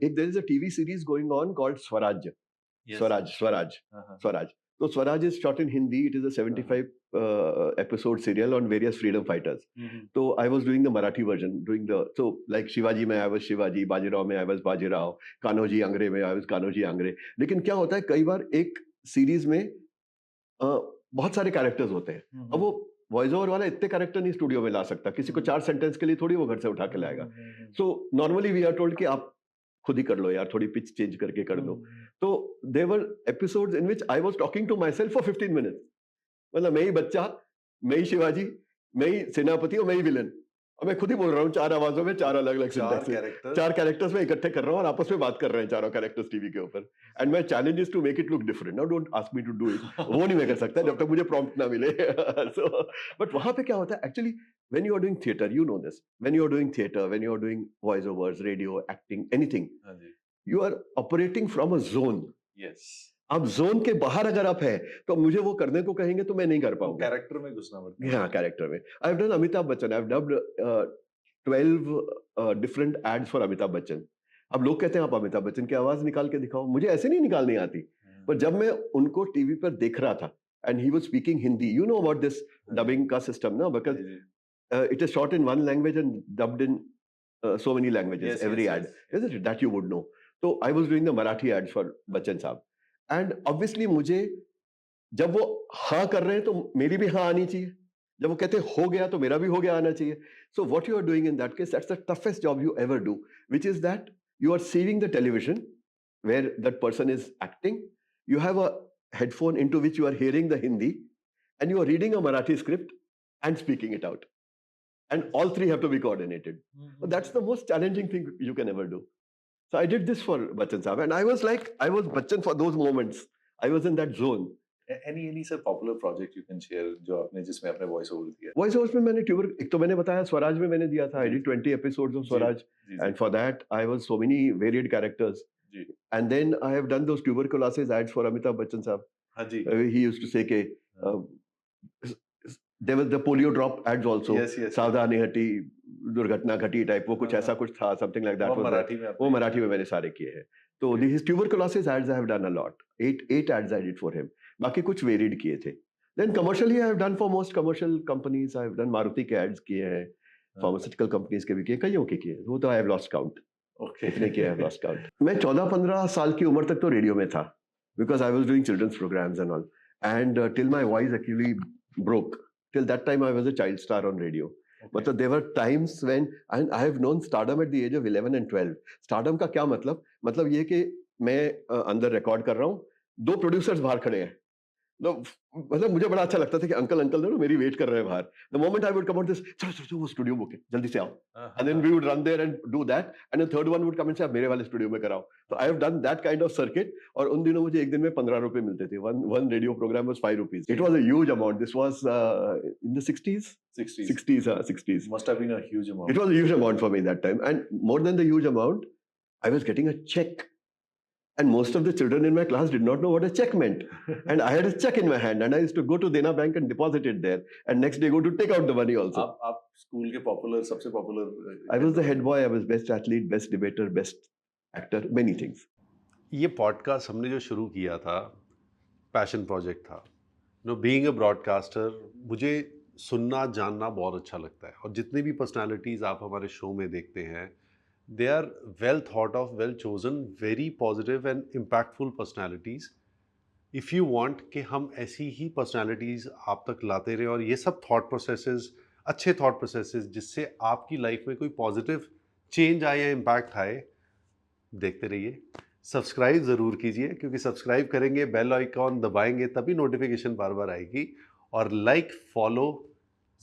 एक there is a TV series going on called Swaraj. Yes. Swaraj. Swaraj. So Swaraj is shot in Hindi. It is a 75 episode serial on various freedom fighters. So I was doing the Marathi version, so like Shivaji में I was Shivaji, Bajirao में I was Bajirao, Kanoji Angre में I was Kanoji Angre. लेकिन क्या होता है कई बार एक series में बहुत सारे कैरेक्टर्स होते हैं. अब वो वॉइस ओवर वाला इतने कैरेक्टर नहीं स्टूडियो में ला सकता. किसी को 4 सेंटेंस के लिए थोड़ी वो घर से उठा के लाएगा. So normally we are told कि आप खुद ही कर लो यार, थोड़ी पिच चेंज करके कर दो. तो there were episodes in which I was talking to myself for 15 minutes. मतलब मैं ही बच्चा, मैं ही शिवाजी, मैं ही सेनापति और मैं ही विलन, और मैं खुद ही बोल रहा हूँ 4 आवाजों में 4 अलग-अलग सिंटैक्स, 4 कैरेक्टर्स में इकट्ठे कर रहा हूँ और आपस में बात कर रहे हैं चारों कैरेक्टर्स टीवी के ऊपर. And my challenge is to make it look different. Now don't ask me to do it. वो नहीं मैं कर सकता जब तक मुझे प्रॉम्प्ट ना मिले. सो बट वहां पे क्या होता है actually, when you are doing theater, you know this, when you are doing theater, when you are doing voice overs, radio, acting, anything, you are operating from a zone. Yes. अब zone के बाहर अगर आप है तो मुझे वो करने को कहेंगे तो मैं नहीं कर पाऊंगा. कैरेक्टर में घुसना पड़ता है. हाँ, कैरेक्टर में. I have done Amitabh Bachchan. I have dubbed 12 different ads for Amitabh Bachchan. अब लोग कहते हैं आप अमिताभ बच्चन की आवाज निकाल के दिखाओ. मुझे ऐसे नहीं निकालनी आती. पर जब मैं उनको टीवी पर देख रहा था and he was speaking Hindi, you know about this dubbing का सिस्टम ना, because it is shot in one language and dubbed in so many languages. Yes, every yes, ad, yes. isn't it? That you would know. So I was doing the Marathi ads for Bachchan साहब, and obviously मुझे जब वो हाँ कर रहे हैं तो मेरी भी हाँ आनी चाहिए. जब वो कहते हैं हो गया तो मेरा भी हो गया आना चाहिए. So what you are doing in that case, that's the toughest job you ever do, which is that you are seeing the television where that person is acting. You have a headphone into which you are hearing the Hindi, and you are reading a Marathi script and speaking it out. And all three have to be coordinated. So that's the most challenging thing you can ever do. So I did this for Bachchan Saab, and I was Bachchan for those moments. I was in that zone. Any sir popular project you can share जो आपने जिसमें आपने voice over दिया? Voice overs में मैंने tuber, एक तो मैंने बताया स्वराज में मैंने दिया था. I did 20 episodes of Swaraj, and for that I was so many varied characters. And then I have done those tuberculosis ads for Amitabh Bachchan Saab. हाँ जी. He used to say के there was the polio drop ads also. Yes. सावधानी हटी, दुर्घटना घटी type, वो कुछ ऐसा कुछ था, something like that. वो मराठी में मैंने सारे किए हैं. तो his tuberculosis ads I have done a lot. 8 ads I did for him. बाकी कुछ varied किए थे. Then commercially I have done for most commercial companies. I have done Maruti के ads किए हैं, pharmaceutical companies के भी किए, कईयों के किए. वो तो I have lost count. इतने किए I have lost count. मैं 14-15 साल की उम्र तक तो रेडियो में था, because I was doing children's programs and all. And till my voice actually broke. Till that time I was a child star on radio. But there were times when, and I have known stardom at the age of 11 and 12. Stardom का क्या मतलब? मतलब ये कि मैं अंदर record कर रहा हूँ, 2 प्रोड्यूसर्स बाहर खड़े हैं. तो मतलब मुझे बड़ा अच्छा लगता था कि अंकल ना मेरी वेट कर रहे हैं बाहर. The moment I would come out this, चलो वो स्टूडियो बुक है, जल्दी से आओ. And then we would run there and do that. And the third one would come and say, मेरे वाले स्टूडियो में कराओ. So I have done that kind of circuit. और उन दिनों मुझे एक दिन में 15 रुपए मिलते थे. One radio program was 5 rupees. It was a huge amount. This was in the 60s. 60s. Must have been a huge amount. It was a huge amount for me that time. And more than the huge amount, I was getting a check. And most of the children in my class did not know what a check meant. And I had a check in my hand, and I used to go to Dena Bank and deposit it there. And next day go to take out the money also. आप school के popular, सबसे popular. I was the head boy. I was best athlete, best debater, best actor, many things. ये podcast हमने जो शुरू किया था, passion project था. Being a broadcaster, मुझे सुनना जानना बहुत अच्छा लगता है. और जितने भी personalities आप हमारे show में देखते हैं, they are well thought of, well chosen, very positive and impactful personalities. If you want कि हम ऐसी ही personalities आप तक लाते रहे और ये सब thought processes, अच्छे thought processes जिससे आपकी लाइफ में कोई positive change आए या impact आए, देखते रहिए. सब्सक्राइब ज़रूर कीजिए, क्योंकि सब्सक्राइब करेंगे, बेल आइकॉन दबाएंगे तभी नोटिफिकेशन बार बार आएगी. और लाइक फॉलो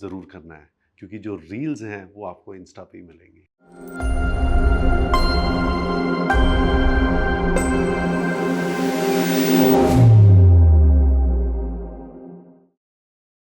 ज़रूर करना है, क्योंकि जो रील्स हैं वो आपको इंस्टा पे ही मिलेंगी.